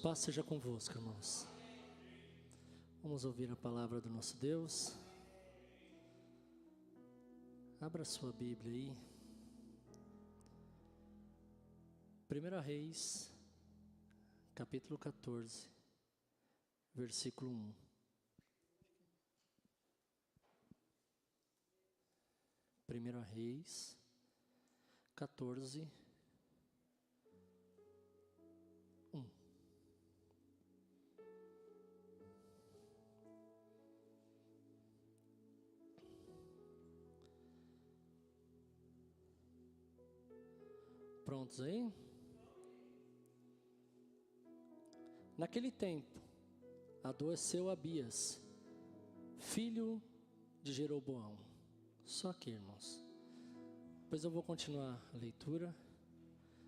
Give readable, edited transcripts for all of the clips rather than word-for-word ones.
Paz seja convosco, irmãos. Vamos ouvir a palavra do nosso Deus. Abra sua Bíblia aí. 1 Reis, capítulo 14, versículo 1. 1 Reis, 14, 1. Prontos aí? Naquele tempo, adoeceu Abias, filho de Jeroboão. Só aqui, irmãos. Depois eu vou continuar a leitura.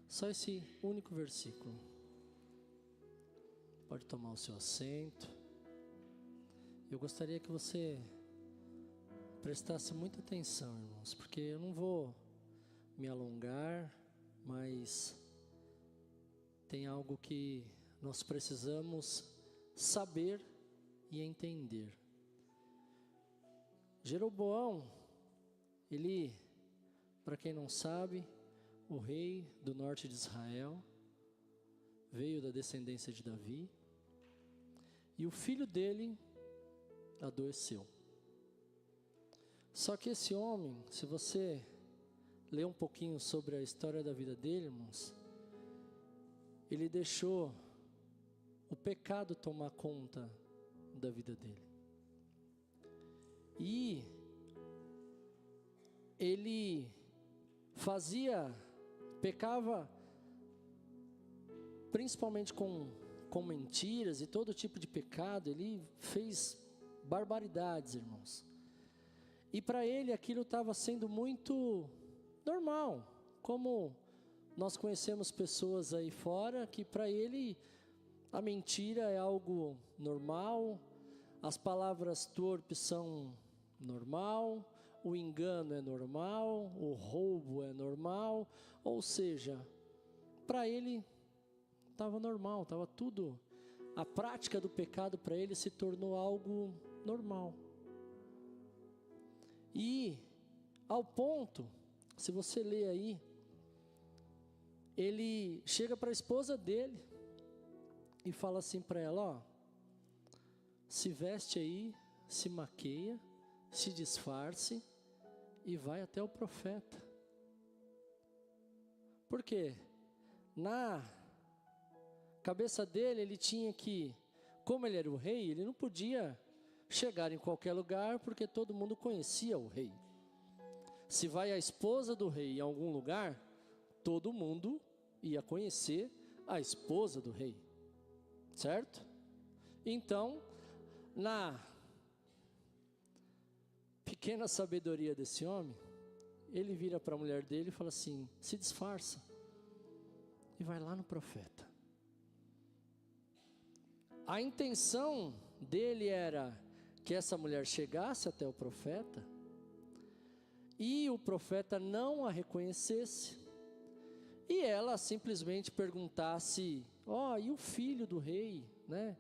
Só esse único versículo. Pode tomar o seu assento. Eu gostaria que você prestasse muita atenção, irmãos, porque eu não vou me alongar, mas tem algo que nós precisamos saber e entender. Jeroboão, ele, para quem não sabe, o rei do norte de Israel, veio da descendência de Davi, e o filho dele adoeceu. Só que esse homem, se você ler um pouquinho sobre a história da vida dele, irmãos, ele deixou o pecado tomar conta da vida dele. E ele pecava principalmente com mentiras e todo tipo de pecado. Ele fez barbaridades, irmãos. E para ele aquilo estava sendo muito normal, como nós conhecemos pessoas aí fora que para ele a mentira é algo normal, as palavras torpes são normal, o engano é normal, o roubo é normal, ou seja, para ele estava normal, estava tudo, a prática do pecado para ele se tornou algo normal. E ao ponto, se você ler aí, ele chega para a esposa dele e fala assim para ela: ó, se veste aí, se maqueia, se disfarce e vai até o profeta. Por quê? Na cabeça dele, ele tinha que, como ele era o rei, ele não podia chegar em qualquer lugar porque todo mundo conhecia o rei. Se vai a esposa do rei em algum lugar, todo mundo ia conhecer a esposa do rei, certo? Então, na pequena sabedoria desse homem, ele vira para a mulher dele e fala assim: se disfarça e vai lá no profeta. A intenção dele era que essa mulher chegasse até o profeta e o profeta não a reconhecesse, e ela simplesmente perguntasse: ó, e o filho do rei, né?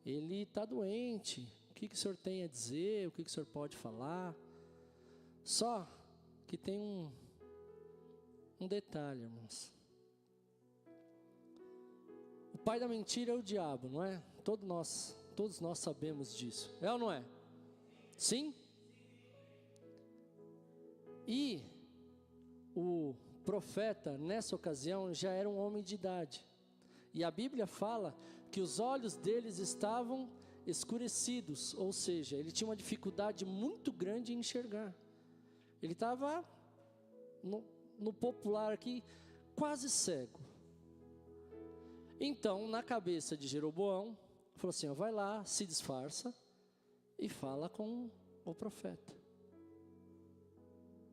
Ele está doente, o que o senhor tem a dizer, o que o senhor pode falar? Só que tem um detalhe, irmãos. O pai da mentira é o diabo, não é? Todos nós sabemos disso, é ou não é? Sim? E o profeta, nessa ocasião, já era um homem de idade. E a Bíblia fala que os olhos deles estavam escurecidos, ou seja, ele tinha uma dificuldade muito grande em enxergar. Ele estava, no popular aqui, quase cego. Então, na cabeça de Jeroboão, falou assim: ó, vai lá, se disfarça e fala com o profeta.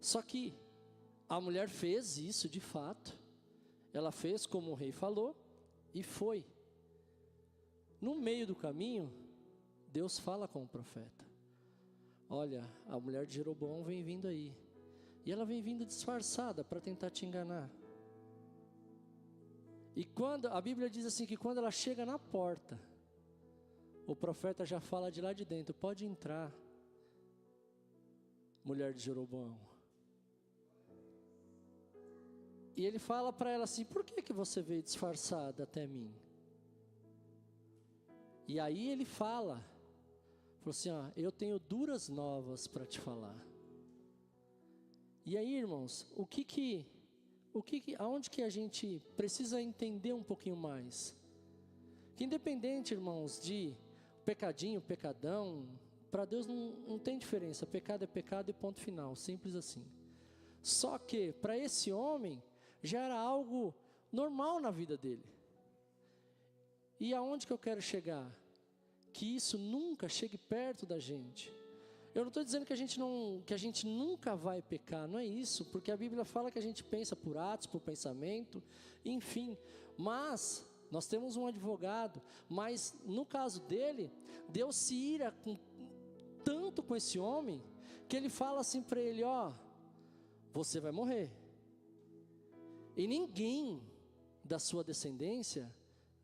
Só que a mulher fez isso de fato. Ela fez como o rei falou e foi. No meio do caminho, Deus fala com o profeta: olha, a mulher de Jeroboão vem vindo aí. E ela vem vindo disfarçada para tentar te enganar. E quando a Bíblia diz assim que quando ela chega na porta, o profeta já fala de lá de dentro: pode entrar, mulher de Jeroboão. E ele fala para ela assim: por que você veio disfarçada até mim? E aí ele falou assim: ó, eu tenho duras novas para te falar. E aí, irmãos, aonde que a gente precisa entender um pouquinho mais? Que independente, irmãos, de pecadinho, pecadão, para Deus não tem diferença. Pecado é pecado e ponto final, simples assim. Só que para esse homem já era algo normal na vida dele. E aonde que eu quero chegar? Que isso nunca chegue perto da gente. Eu não estou dizendo que a gente nunca vai pecar, não é isso, porque a Bíblia fala que a gente pensa por atos, por pensamento, enfim. Mas nós temos um advogado, mas no caso dele, Deus se ira tanto com esse homem, que ele fala assim para ele: ó, você vai morrer, e ninguém da sua descendência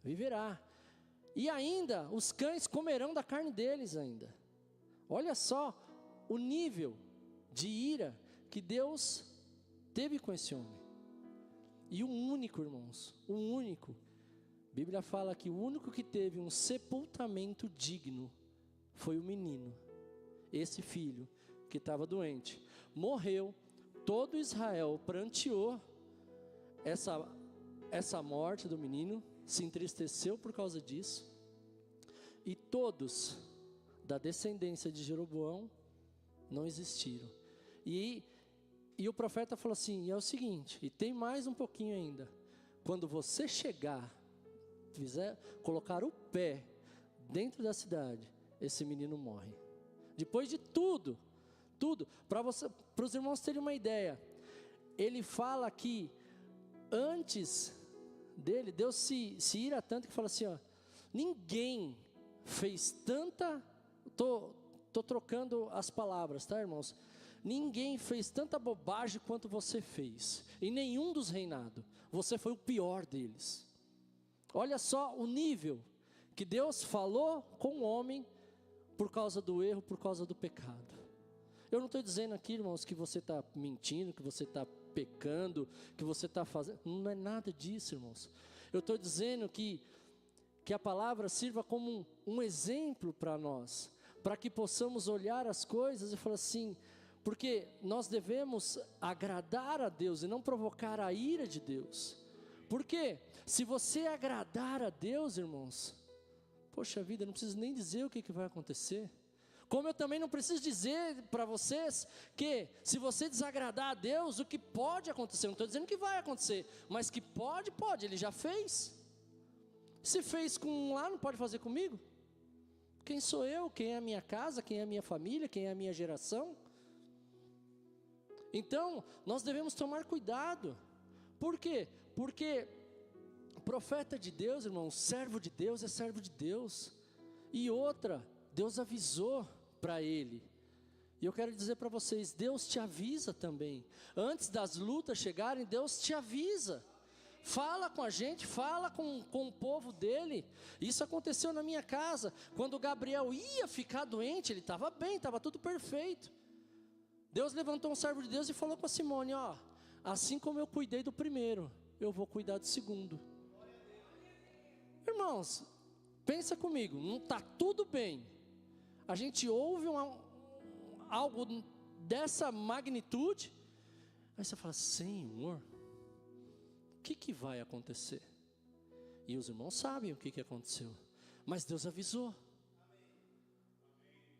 viverá, e ainda os cães comerão da carne deles ainda. Olha só o nível de ira que Deus teve com esse homem. E o único, irmãos, a Bíblia fala que o único que teve um sepultamento digno foi o menino, esse filho que estava doente. Morreu, todo Israel pranteou essa morte do menino, se entristeceu por causa disso, e todos da descendência de Jeroboão não existiram. E o profeta falou assim: e é o seguinte, e tem mais um pouquinho ainda, quando você chegar, colocar o pé dentro da cidade, esse menino morre. Depois de tudo, para os irmãos terem uma ideia, ele fala que antes dele, Deus se ira tanto que fala assim: ó, ninguém fez tanta, tô trocando as palavras, tá, irmãos? Ninguém fez tanta bobagem quanto você fez, em nenhum dos reinados. Você foi o pior deles. Olha só o nível que Deus falou com o homem por causa do erro, por causa do pecado. Eu não estou dizendo aqui, irmãos, que você está mentindo, que você está pecando, que você está fazendo, não é nada disso, irmãos. Eu estou dizendo que a palavra sirva como um exemplo para nós, para que possamos olhar as coisas e falar assim, porque nós devemos agradar a Deus e não provocar a ira de Deus. Porque se você agradar a Deus, irmãos, poxa vida, não preciso nem dizer o que vai acontecer. Como eu também não preciso dizer para vocês que se você desagradar a Deus, o que pode acontecer, não estou dizendo que vai acontecer, mas que pode, Ele já fez. Se fez com um lá, não pode fazer comigo? Quem sou eu? Quem é a minha casa? Quem é a minha família? Quem é a minha geração? Então, nós devemos tomar cuidado. Por quê? Porque profeta de Deus, irmão, servo de Deus é servo de Deus. E outra, Deus avisou para ele. E eu quero dizer para vocês, Deus te avisa também. Antes das lutas chegarem, Deus te avisa. Fala com a gente, fala com o povo dele. Isso aconteceu na minha casa. Quando Gabriel ia ficar doente, ele estava bem, estava tudo perfeito. Deus levantou um servo de Deus e falou com a Simone, ó, assim como eu cuidei do primeiro, eu vou cuidar do segundo. Irmãos, pensa comigo, não está tudo bem. A gente ouve algo dessa magnitude, aí você fala, Senhor, o que vai acontecer? E os irmãos sabem o que aconteceu, mas Deus avisou.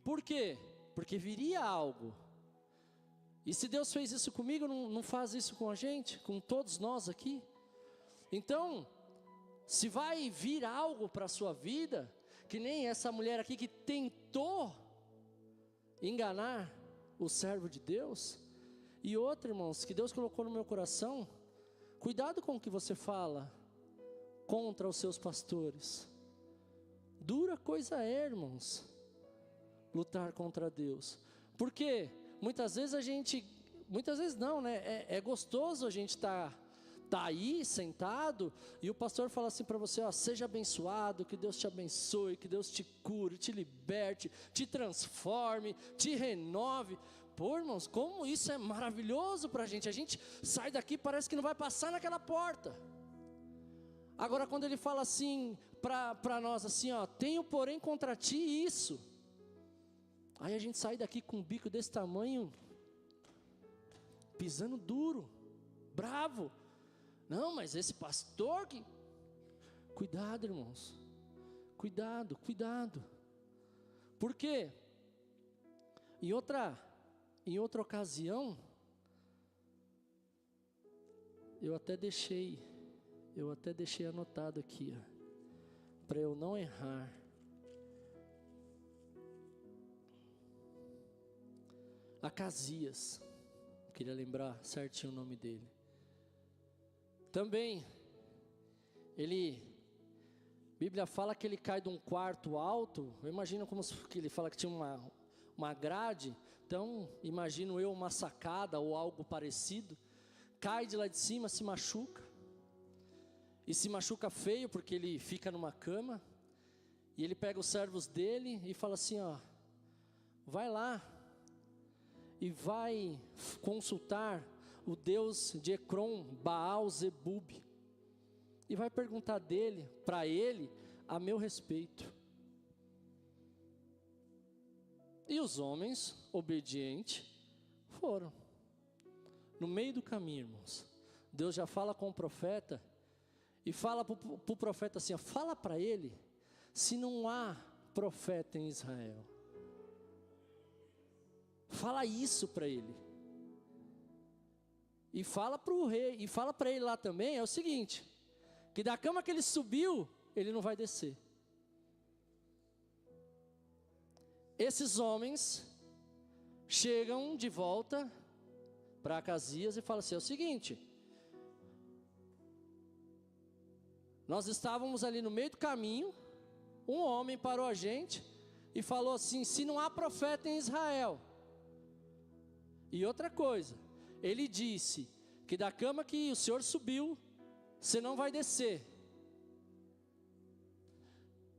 Por quê? Porque viria algo. E se Deus fez isso comigo, não faz isso com a gente, com todos nós aqui? Então, se vai vir algo para a sua vida, que nem essa mulher aqui que tentou enganar o servo de Deus, e outra, irmãos, que Deus colocou no meu coração, cuidado com o que você fala contra os seus pastores. Dura coisa é, irmãos, lutar contra Deus. Porque muitas vezes não, né? É gostoso a gente estar tá aí sentado e o pastor fala assim para você, ó, seja abençoado, que Deus te abençoe, que Deus te cure, te liberte, te transforme, te renove. Pô, irmãos, como isso é maravilhoso para a gente sai daqui, parece que não vai passar naquela porta. Agora quando ele fala assim para nós assim, ó, tenho porém contra ti isso, aí a gente sai daqui com um bico desse tamanho, pisando duro, bravo. Não, mas esse pastor que... Cuidado, irmãos, cuidado. Por quê? Em outra ocasião, eu até deixei anotado aqui, para eu não errar. Acasias, queria lembrar certinho o nome dele. Também, a Bíblia fala que ele cai de um quarto alto. Eu imagino como que ele fala que tinha uma grade. Então, imagino eu uma sacada ou algo parecido. Cai de lá de cima, se machuca. E se machuca feio porque ele fica numa cama. E ele pega os servos dele e fala assim, ó, vai lá e vai consultar o Deus de Ecrom, Baal Zebub, e vai perguntar para ele, a meu respeito. E os homens, obedientes, foram. No meio do caminho, irmãos, Deus já fala com o profeta, e fala para o profeta assim, ó, fala para ele, se não há profeta em Israel. Fala isso para ele. E fala para o rei, e fala para ele lá também, é o seguinte, que da cama que ele subiu, ele não vai descer. Esses homens chegam de volta para Acasias e falam assim, é o seguinte, nós estávamos ali no meio do caminho, um homem parou a gente e falou assim, se não há profeta em Israel. E outra coisa, ele disse que da cama que o Senhor subiu, você não vai descer.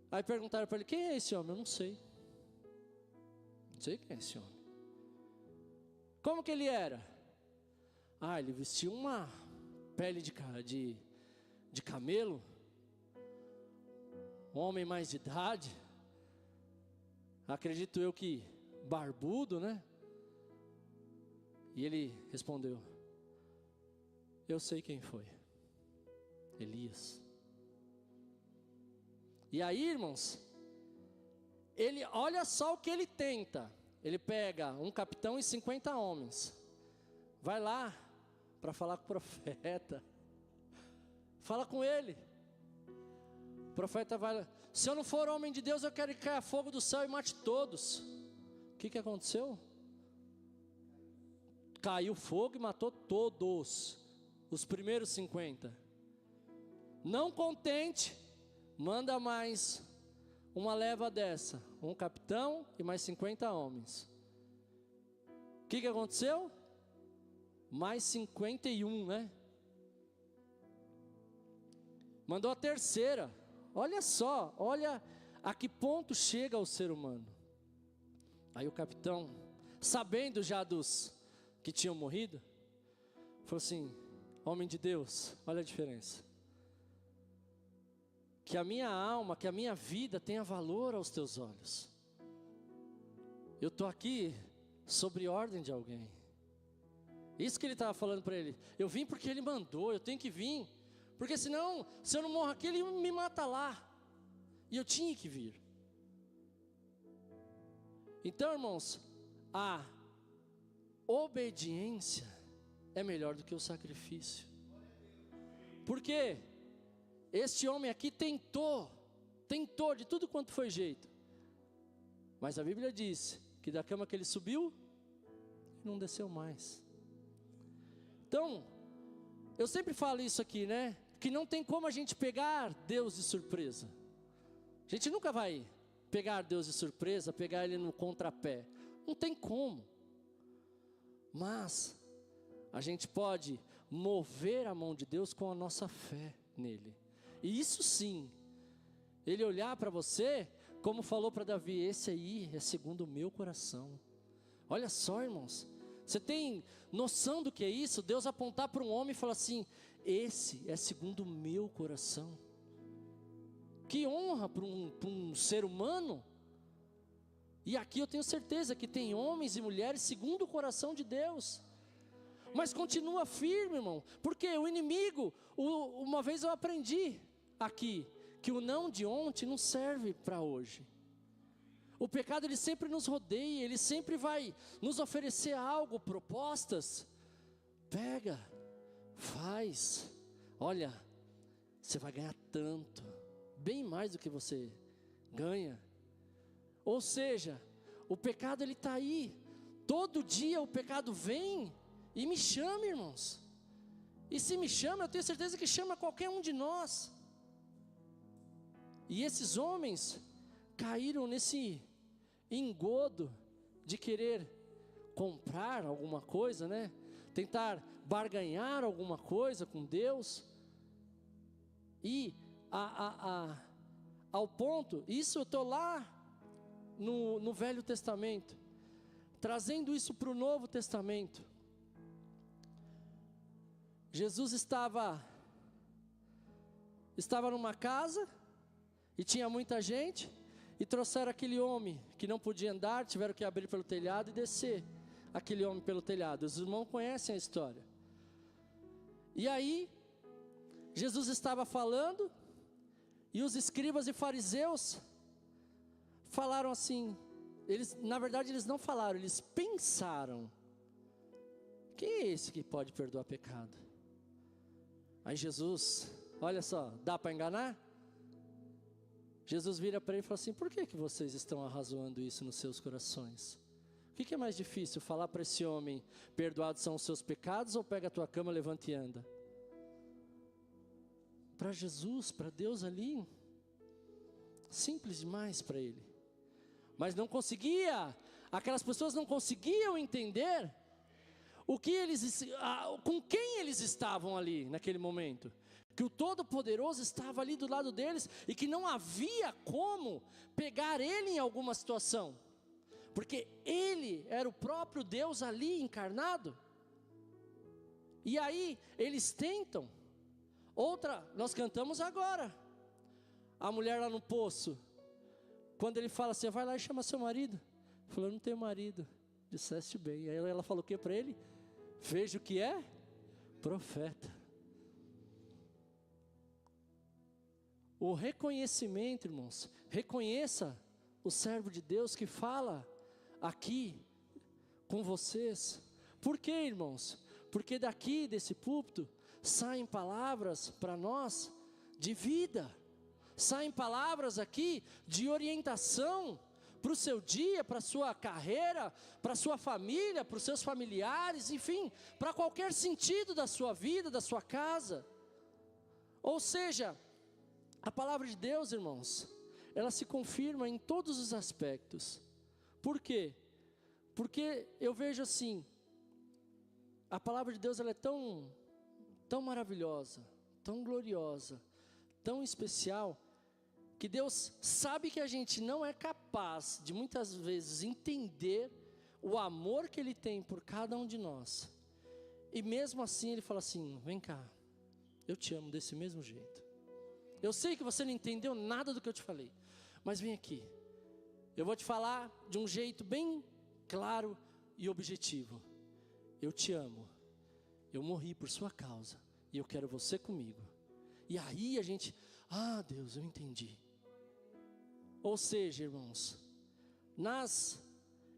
Aí perguntaram para ele, quem é esse homem? Eu não sei. Não sei quem é esse homem. Como que ele era? Ah, ele vestia uma pele de camelo. Um homem mais de idade. Acredito eu que barbudo, né? E ele respondeu, eu sei quem foi. Elias. E aí, irmãos, ele, olha só o que ele tenta. Ele pega um capitão e 50 homens. Vai lá para falar com o profeta. Fala com ele. O profeta vai, se eu não for homem de Deus, eu quero que caia fogo do céu e mate todos. O que aconteceu? Caiu fogo e matou todos, os primeiros 50. Não contente, manda mais uma leva dessa, um capitão e mais 50 homens. O que aconteceu? Mais 51, né? Mandou a terceira. Olha só, olha a que ponto chega o ser humano. Aí o capitão, sabendo já dos que tinham morrido, falou assim, homem de Deus, olha a diferença. Que a minha alma, que a minha vida tenha valor aos teus olhos. Eu estou aqui sobre ordem de alguém. Isso que ele estava falando para ele. Eu vim porque ele mandou, eu tenho que vir. Porque senão, se eu não morro aqui, ele me mata lá. E eu tinha que vir. Então, irmãos, a obediência é melhor do que o sacrifício. Por quê? Este homem aqui tentou de tudo quanto foi jeito. Mas a Bíblia diz que da cama que ele subiu, não desceu mais. Então, eu sempre falo isso aqui, né? Que não tem como a gente pegar Deus de surpresa. A gente nunca vai pegar Deus de surpresa, pegar Ele no contrapé. Não tem como. Mas a gente pode mover a mão de Deus com a nossa fé nele. E isso sim, ele olhar para você, como falou para Davi, esse aí é segundo o meu coração. Olha só, irmãos, você tem noção do que é isso? Deus apontar para um homem e falar assim, esse é segundo o meu coração. Que honra para um ser humano. E aqui eu tenho certeza que tem homens e mulheres segundo o coração de Deus. Mas continua firme, irmão, porque o inimigo, uma vez eu aprendi aqui, que o não de ontem não serve para hoje. O pecado ele sempre nos rodeia, ele sempre vai nos oferecer algo, propostas. Pega, faz, olha, você vai ganhar tanto, bem mais do que você ganha. Ou seja, o pecado ele está aí, todo dia o pecado vem e me chama, irmãos. E se me chama, eu tenho certeza que chama qualquer um de nós. E esses homens caíram nesse engodo de querer comprar alguma coisa, né? Tentar barganhar alguma coisa com Deus. E ao ponto, isso eu estou lá no Velho Testamento, trazendo isso para o Novo Testamento. Jesus estava numa casa, e tinha muita gente, e trouxeram aquele homem que não podia andar, tiveram que abrir pelo telhado e descer aquele homem pelo telhado. Os irmãos conhecem a história. E aí, Jesus estava falando, e os escribas e fariseus falaram assim, na verdade eles não falaram, eles pensaram, quem é esse que pode perdoar pecado? Aí Jesus, olha só, dá para enganar? Jesus vira para ele e fala assim, por que vocês estão arrazoando isso nos seus corações? O que é mais difícil, falar para esse homem, perdoados são os seus pecados, ou pega a tua cama, levanta e anda? Para Jesus, para Deus ali, simples demais para ele. Mas não conseguia, aquelas pessoas não conseguiam entender com quem eles estavam ali naquele momento. Que o Todo-Poderoso estava ali do lado deles e que não havia como pegar ele em alguma situação. Porque ele era o próprio Deus ali encarnado. E aí eles tentam. Outra, nós cantamos agora. A mulher lá no poço. Quando ele fala assim, vai lá e chama seu marido. Falou, eu não tenho marido. Disseste bem. Aí ela falou o que para ele? Veja o que é? Profeta. O reconhecimento, irmãos, reconheça o servo de Deus que fala aqui com vocês. Por quê, irmãos? Porque daqui desse púlpito saem palavras para nós de vida, saem palavras aqui de orientação para o seu dia, para a sua carreira, para a sua família, para os seus familiares, enfim, para qualquer sentido da sua vida, da sua casa. Ou seja, a palavra de Deus, irmãos, ela se confirma em todos os aspectos. Por quê? Porque eu vejo assim, a palavra de Deus ela é tão maravilhosa, tão gloriosa, tão especial, que Deus sabe que a gente não é capaz de muitas vezes entender o amor que Ele tem por cada um de nós. E mesmo assim Ele fala assim, vem cá, eu te amo desse mesmo jeito. Eu sei que você não entendeu nada do que eu te falei, mas vem aqui. Eu vou te falar de um jeito bem claro e objetivo. Eu te amo. Eu morri por sua causa e eu quero você comigo. E aí a gente, Deus, eu entendi. Ou seja, irmãos,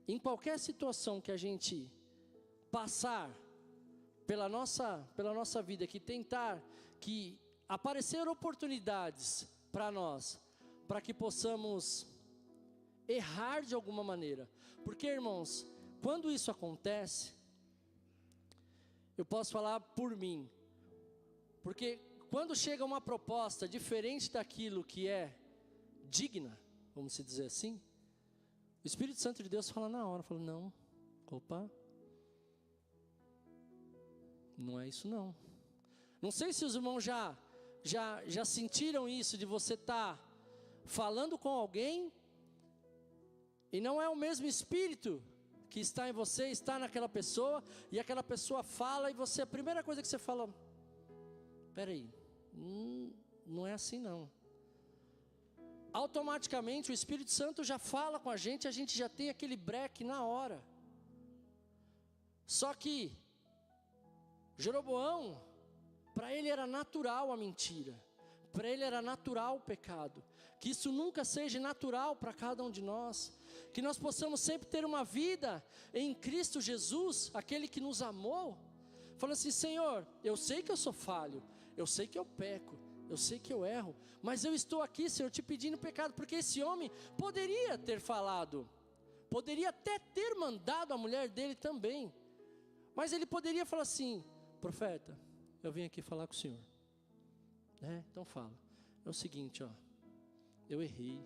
em qualquer situação que a gente passar pela nossa vida, que aparecer oportunidades para nós, para que possamos errar de alguma maneira. Porque, irmãos, quando isso acontece, eu posso falar por mim, porque quando chega uma proposta diferente daquilo que é digna, vamos se dizer assim, o Espírito Santo de Deus fala na hora, fala, não, Não é isso não. Não sei se os irmãos já sentiram isso, de você estar falando com alguém e não é o mesmo espírito que está em você, está naquela pessoa, e aquela pessoa fala e você, a primeira coisa que você fala, peraí, não é assim não. Automaticamente o Espírito Santo já fala com a gente já tem aquele breque na hora. Só que Jeroboão, para ele era natural a mentira, para ele era natural o pecado. Que isso nunca seja natural para cada um de nós, que nós possamos sempre ter uma vida em Cristo Jesus, aquele que nos amou, falando assim, Senhor, eu sei que eu sou falho, eu sei que eu peco, eu sei que eu erro, mas eu estou aqui, Senhor, te pedindo pecado, porque esse homem poderia ter falado, poderia até ter mandado a mulher dele também, mas ele poderia falar assim, profeta, eu vim aqui falar com o Senhor, então fala, é o seguinte, eu errei,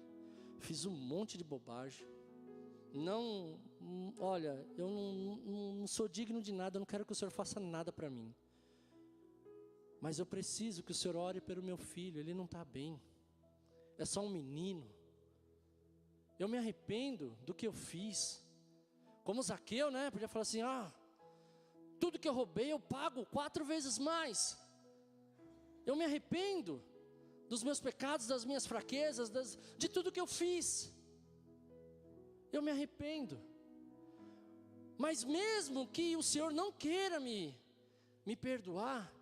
fiz um monte de bobagem, olha, eu não sou digno de nada, eu não quero que o Senhor faça nada para mim, mas eu preciso que o Senhor ore pelo meu filho, ele não está bem, é só um menino, eu me arrependo do que eu fiz, como Zaqueu, podia falar assim, tudo que eu roubei eu pago 4 vezes mais, eu me arrependo dos meus pecados, das minhas fraquezas, de tudo que eu fiz, eu me arrependo, mas mesmo que o Senhor não queira me perdoar,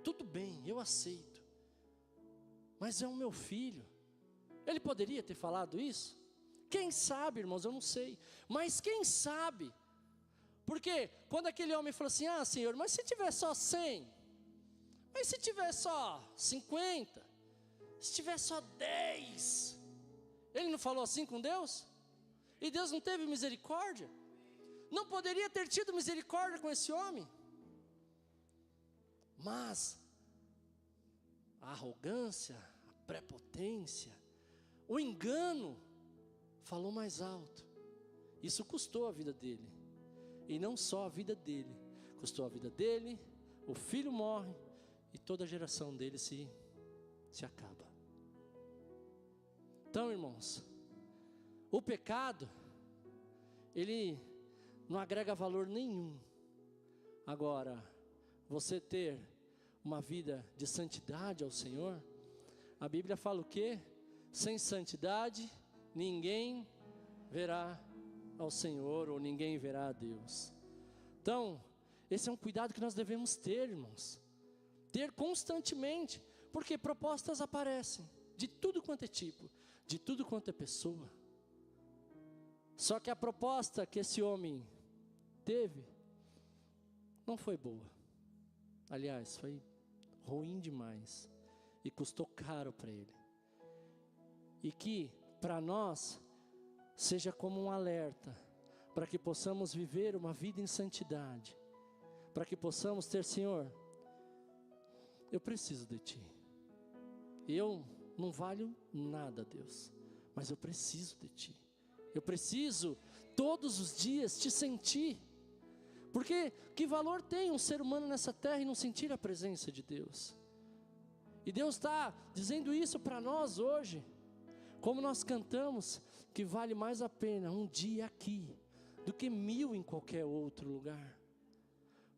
tudo bem, eu aceito, mas é o meu filho, ele poderia ter falado isso? Quem sabe, irmãos, eu não sei, mas quem sabe, porque quando aquele homem falou assim, Senhor, mas se tiver só 100, mas se tiver só 50, se tiver só 10, ele não falou assim com Deus? E Deus não teve misericórdia? Não poderia ter tido misericórdia com esse homem? Mas a arrogância, a prepotência, o engano falou mais alto. Isso custou a vida dele. E não só a vida dele, custou a vida dele, o filho morre e toda a geração dele se acaba. Então, irmãos, o pecado, ele não agrega valor nenhum. Agora, você ter uma vida de santidade ao Senhor, a Bíblia fala o quê? Sem santidade, ninguém verá ao Senhor, ou ninguém verá a Deus. Então, esse é um cuidado que nós devemos ter, irmãos. Ter constantemente, porque propostas aparecem, de tudo quanto é tipo, de tudo quanto é pessoa. Só que a proposta que esse homem teve, não foi boa. Aliás, foi ruim demais, e custou caro para ele. E que, para nós, seja como um alerta, para que possamos viver uma vida em santidade, para que possamos ter, Senhor, eu preciso de Ti, eu não valho nada, Deus, mas eu preciso de Ti, eu preciso todos os dias Te sentir, porque que valor tem um ser humano nessa terra e não sentir a presença de Deus? E Deus está dizendo isso para nós hoje, como nós cantamos, que vale mais a pena um dia aqui, do que 1000 em qualquer outro lugar.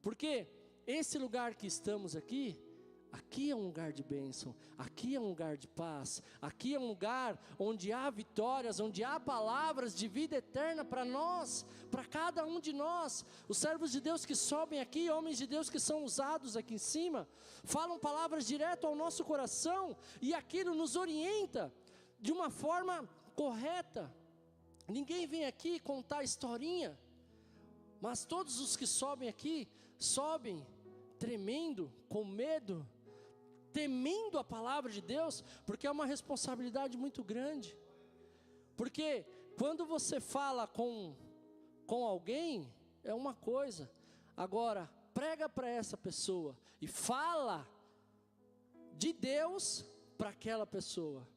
Porque esse lugar que estamos aqui é um lugar de bênção, aqui é um lugar de paz, aqui é um lugar onde há vitórias, onde há palavras de vida eterna para nós, para cada um de nós. Os servos de Deus que sobem aqui, homens de Deus que são usados aqui em cima, falam palavras direto ao nosso coração, e aquilo nos orienta de uma forma correta. Ninguém vem aqui contar historinha, mas todos os que sobem aqui, sobem tremendo, com medo, temendo a palavra de Deus, porque é uma responsabilidade muito grande. Porque quando você fala com alguém, é uma coisa, agora prega para essa pessoa, e fala de Deus para aquela pessoa,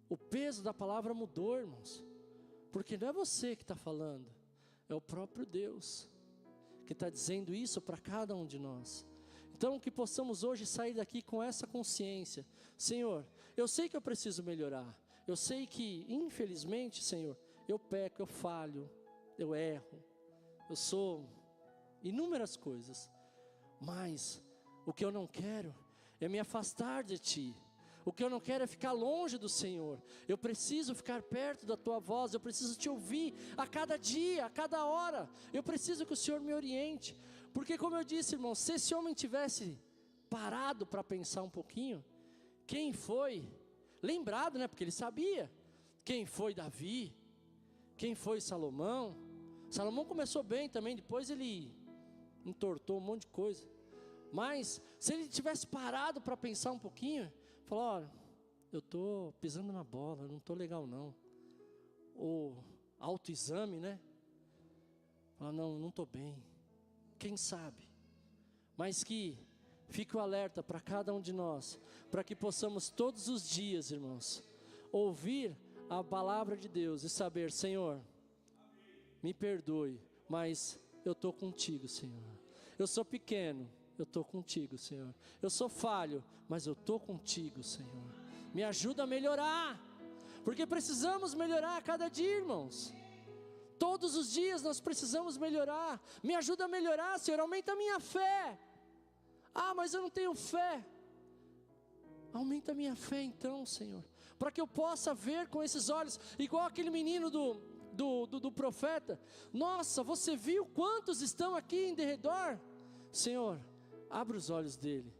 o peso da palavra mudou, irmãos, porque não é você que está falando, é o próprio Deus, que está dizendo isso para cada um de nós. Então, que possamos hoje sair daqui com essa consciência. Senhor, eu sei que eu preciso melhorar. Eu sei que, infelizmente, Senhor, eu peco, eu falho, eu erro. Eu sou inúmeras coisas. Mas o que eu não quero é me afastar de Ti. O que eu não quero é ficar longe do Senhor. Eu preciso ficar perto da Tua voz. Eu preciso Te ouvir a cada dia, a cada hora. Eu preciso que o Senhor me oriente. Porque como eu disse, irmão, se esse homem tivesse parado para pensar um pouquinho, quem foi? Lembrado, né? Porque ele sabia. Quem foi Davi? Quem foi Salomão? Salomão começou bem também, depois ele entortou um monte de coisa. Mas se ele tivesse parado para pensar um pouquinho, falou: olha, eu estou pisando na bola, não estou legal não. O autoexame, né? Fala: não estou bem. Quem sabe? Mas que fique o alerta para cada um de nós, para que possamos todos os dias, irmãos, ouvir a palavra de Deus e saber: Senhor, me perdoe, mas eu estou contigo, Senhor. Eu sou pequeno, eu estou contigo, Senhor. Eu sou falho, mas eu estou contigo, Senhor. Me ajuda a melhorar, porque precisamos melhorar a cada dia, irmãos. Todos os dias nós precisamos melhorar. Me ajuda a melhorar, Senhor, aumenta a minha fé. Ah, mas eu não tenho fé. Aumenta a minha fé então, Senhor, para que eu possa ver com esses olhos, igual aquele menino do profeta. Nossa, você viu quantos estão aqui em derredor? Senhor, abre os olhos dele,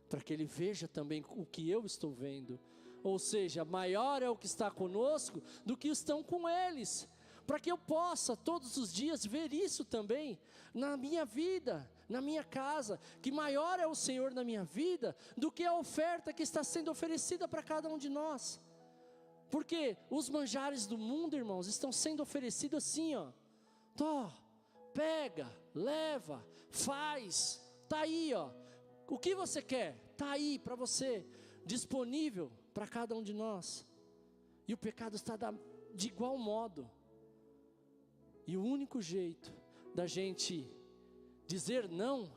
para que ele veja também o que eu estou vendo. Ou seja, maior é o que está conosco do que estão com eles. Para que eu possa todos os dias ver isso também na minha vida, na minha casa, que maior é o Senhor na minha vida do que a oferta que está sendo oferecida para cada um de nós. Porque os manjares do mundo, irmãos, estão sendo oferecidos assim, ó. Pega, leva, faz, tá aí, ó. O que você quer? Tá aí para você, disponível para cada um de nós. E o pecado está de igual modo. E o único jeito da gente dizer não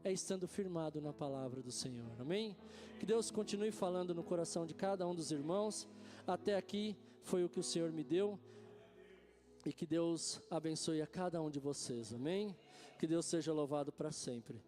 é estando firmado na palavra do Senhor, amém? Que Deus continue falando no coração de cada um dos irmãos. Até aqui foi o que o Senhor me deu, e que Deus abençoe a cada um de vocês, amém? Que Deus seja louvado para sempre.